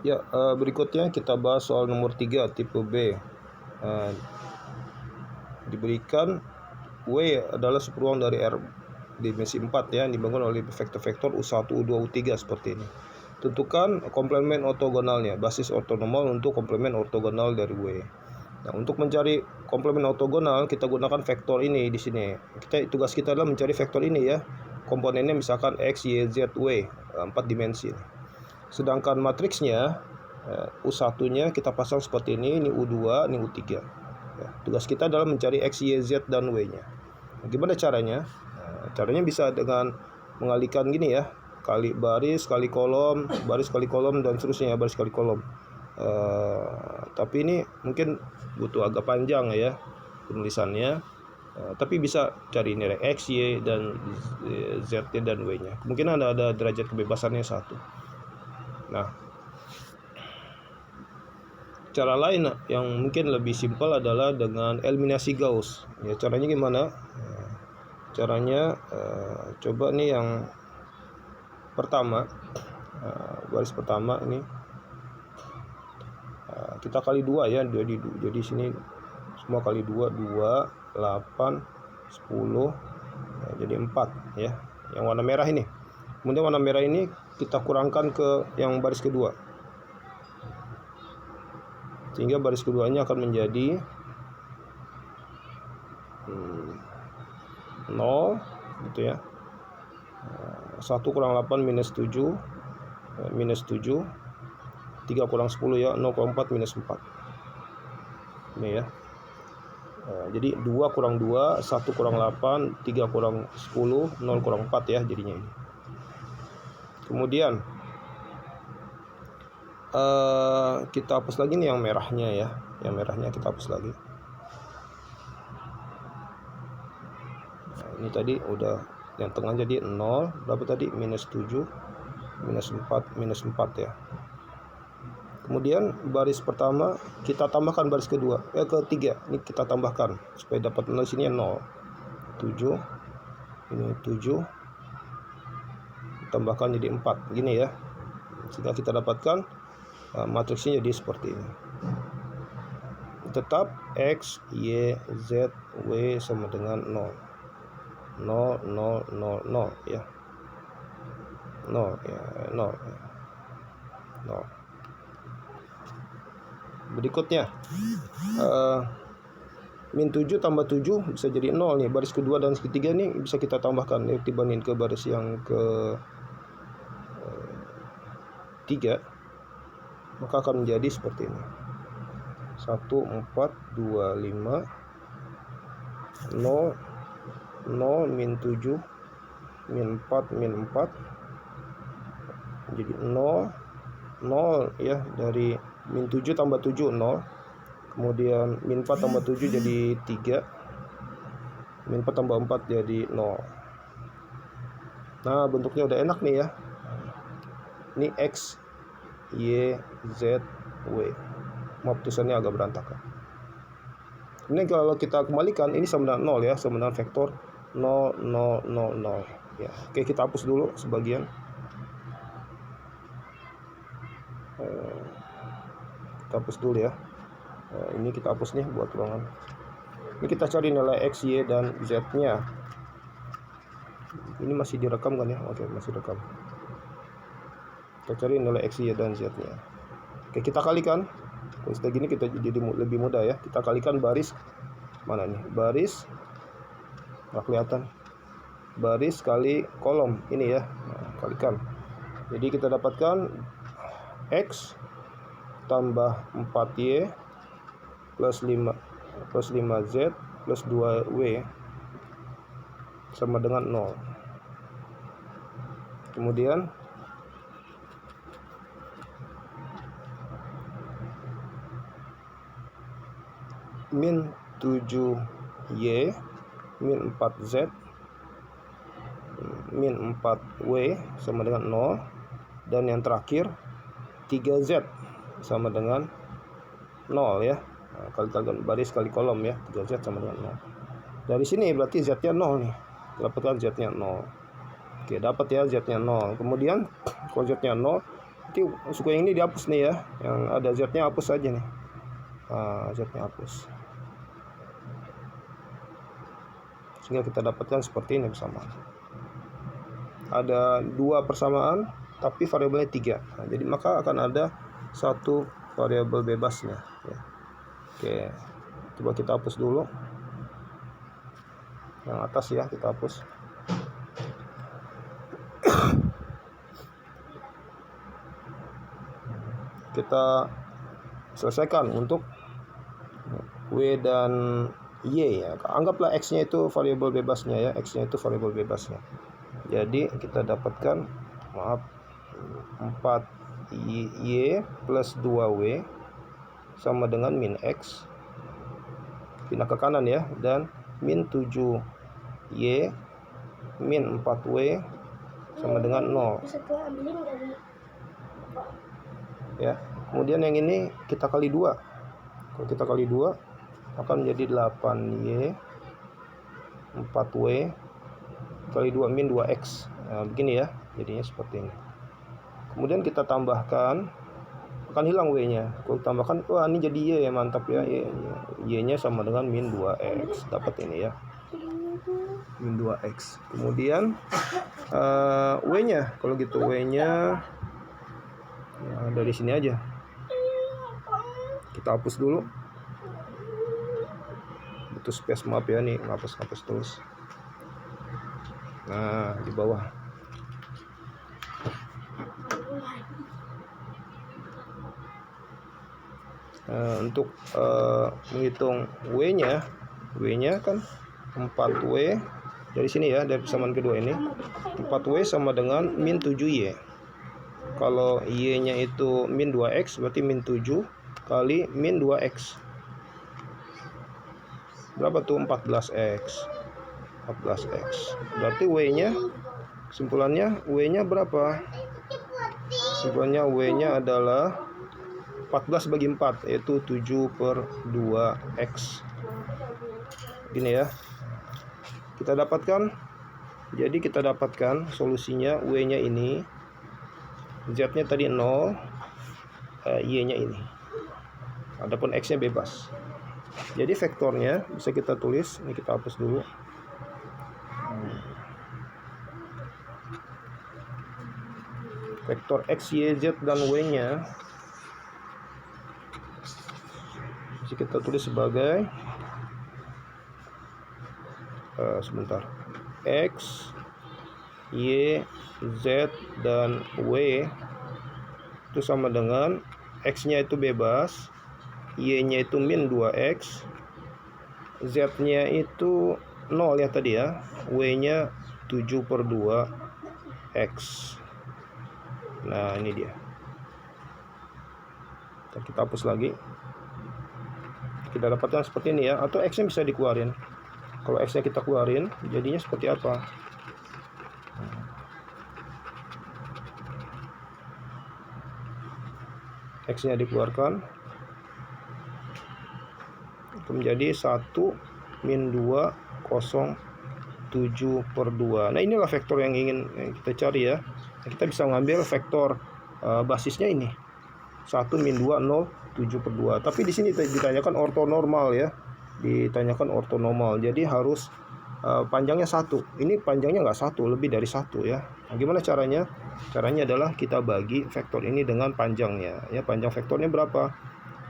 Ya, berikutnya kita bahas soal nomor 3 tipe B. Diberikan W adalah superuang dari R dimensi 4 ya, yang dibangun oleh vektor-vektor U1, U2, U3 seperti ini. Tentukan komplement ortogonalnya, basis ortonormal untuk komplement ortogonal dari W. Nah, untuk mencari komplement ortogonal kita gunakan vektor ini di sini. Tugas kita adalah mencari vektor ini ya. Komponennya misalkan X, Y, Z, W, 4 dimensi. Sedangkan matriksnya U1-nya kita pasang seperti ini U2, ini U3. Ya, tugas kita adalah mencari X, Y, Z, dan W-nya. Gimana caranya? Caranya bisa dengan mengalihkan gini ya, kali baris, kali kolom, baris kali kolom, dan seterusnya baris kali kolom. Tapi ini mungkin butuh agak panjang ya penulisannya. Tapi bisa cari nilai X, Y, dan Z dan W-nya. Mungkin ada derajat kebebasannya 1. Nah, cara lain yang mungkin lebih simpel adalah dengan eliminasi Gauss. Ya, caranya gimana? Caranya coba nih yang pertama, baris pertama ini kita kali 2 ya. Jadi sini semua kali 2, 8, 10, jadi 4 ya. Yang warna merah ini. Kemudian warna merah ini kita kurangkan ke yang baris kedua. Sehingga baris keduanya akan menjadi 0 gitu ya. 1 kurang 8 minus 7, minus 7, 3 kurang 10 ya, 0 kurang 4 minus 4. Ini ya. Jadi 2 kurang 2, 1 kurang 8, 3 kurang 10, 0 kurang 4 ya jadinya ini. Kemudian kita hapus lagi nih yang merahnya ya. Yang merahnya kita hapus lagi. Nah, ini tadi udah yang tengah jadi 0, berapa tadi? Minus 7, minus 4, minus 4 ya. Kemudian baris pertama kita tambahkan baris kedua, ketiga. Ini kita tambahkan supaya dapat 0 sini 0. 7. Ini 7. Tambahkan jadi 4. Gini ya. Sehingga kita dapatkan matriksnya jadi seperti ini. Tetap X, Y, Z, W sama dengan 0. 0, 0, 0, 0 ya. 0 ya, 0 ya. 0. Berikutnya min 7 tambah 7 bisa jadi 0 nih. Baris kedua dan ketiga nih bisa kita tambahkan ya, dibanding ke baris yang ke 3, maka akan menjadi seperti ini. 1, 4, 2, 5, 0, 0, min 7, min 4, min 4, jadi 0, 0 ya, dari min 7 tambah 7, 0. Kemudian min 4 tambah 7 jadi 3. Min 4 tambah 4 jadi 0. Nah, bentuknya udah enak nih ya. Ini X, Y, Z, W. Maaf, tulisannya agak berantakan. Ini kalau kita kembalikan, ini sama dengan 0 ya, sama dengan vektor 0, 0, 0, 0 ya. Oke, kita hapus dulu sebagian. Kita hapus dulu ya. Ini kita hapus nih buat ruangan. Ini kita cari nilai X, Y, dan Z-nya. Ini masih direkam kan ya? Oke, masih direkam. Kita cari nilai X, Y, dan Z-nya. Oke, kita kalikan. Kalau sudah gini kita jadi lebih mudah ya. Kita kalikan baris mana nih? Baris nggak kelihatan. Baris kali kolom ini ya. Nah, kalikan. Jadi kita dapatkan X tambah 4Y plus 5Z plus 2W sama dengan 0. Kemudian min 7Y min 4Z min 4W sama dengan 0. Dan yang terakhir 3Z sama dengan 0 ya. Nah, kalikan baris kali kolom ya, 3Z sama dengan 0. Dari sini berarti Z-nya 0 nih. Dapatkan Z-nya 0. Oke, dapat ya Z-nya 0. Kemudian kalau Z-nya 0, Nanti suku yang ini dihapus nih ya, yang ada z-nya hapus saja nih. Z-nya hapus, sehingga kita dapatkan seperti ini persamaan. Ada 2 persamaan tapi variabelnya 3. Jadi maka akan ada 1 variabel bebasnya ya. Oke, coba kita hapus dulu yang atas ya, kita hapus. Kita selesaikan untuk W dan Y ya. Anggaplah X-nya itu variabel bebasnya ya, X-nya itu variabel bebasnya. Jadi kita dapatkan 4Y plus 2W sama dengan min X, pindah ke kanan ya, dan min 7Y min 4W sama dengan 0 ya. Kemudian yang ini kita kali 2. Kalau kita kali 2 akan menjadi 8Y 4W kali 2 min 2X. Nah, begini ya, jadinya seperti ini. Kemudian kita tambahkan, akan hilang W-nya. Kalau tambahkan, wah ini jadi Y ya, mantap ya. Y-nya sama dengan min 2X. Dapat ini ya, min 2X. Kemudian W-nya, kalau gitu W-nya dari sini aja. Kita hapus dulu. Butuh space, maaf ya nih, hapus terus. Nah, di bawah. Untuk menghitung W-nya kan 4W dari sini ya, dari persamaan kedua ini. 4W sama dengan min 7Y. Kalau Y-nya itu min 2X, berarti min 7 kali min 2X. Berapa tuh? 14X. Berarti W-nya, kesimpulannya W-nya berapa? Kesimpulannya W-nya adalah 14 bagi 4, yaitu 7/2X. Gini ya. Kita dapatkan, jadi kita dapatkan solusinya W-nya ini, Z-nya tadi 0, Y-nya ini. Adapun X-nya bebas. Jadi vektornya bisa kita tulis, ini kita hapus dulu. Vektor X, Y, Z dan W-nya bisa kita tulis sebagai X, Y, Z dan W itu sama dengan X-nya itu bebas, Y-nya itu min 2X, Z-nya itu 0 ya tadi ya, W-nya 7/2X. Nah ini dia. Kita hapus lagi. Kita dapatkan seperti ini ya, atau X-nya bisa dikeluarin. Kalau X-nya kita keluarin, jadinya seperti apa? X-nya dikeluarkan, itu menjadi 1 min 2 0 7/2. Nah inilah vektor yang ingin kita cari ya. Kita bisa mengambil vektor basisnya ini 1 min 2 0 7/2. Tapi di sini ditanyakan ortonormal ya, ditanyakan ortonormal. Jadi harus panjangnya 1. Ini panjangnya nggak 1, lebih dari 1 ya. Nah, gimana caranya? Caranya adalah kita bagi vektor ini dengan panjangnya ya. Panjang vektornya berapa?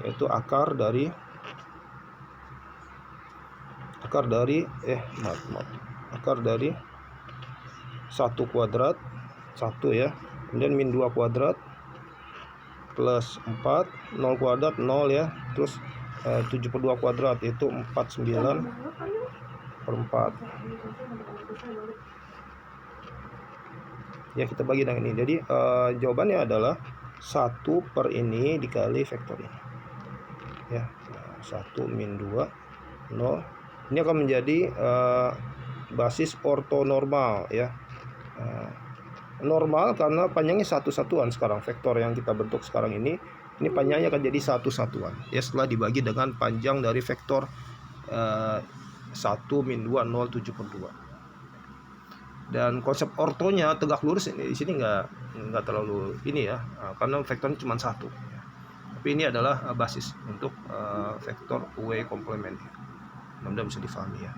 Yaitu akar dari 1 kuadrat 1 ya, kemudian min 2 kuadrat plus 4, 0 kuadrat 0 ya, terus 7/2 kuadrat itu 49/4 ya. Kita bagi dengan ini. Jadi jawabannya adalah 1 per ini dikali vektor ini ya. 1 min 2 0. Ini akan menjadi basis ortonormal ya. Normal karena panjangnya satu satuan. Sekarang vektor yang kita bentuk sekarang ini panjangnya akan jadi satu satuan ya, setelah dibagi dengan panjang dari vektor 1 min 2 0 7/2. Dan konsep ortonya tegak lurus ini di sini nggak terlalu ini ya, karena vektornya cuma satu. Tapi ini adalah basis untuk vektor away complement. Mudah-mudahan bisa difahami ya.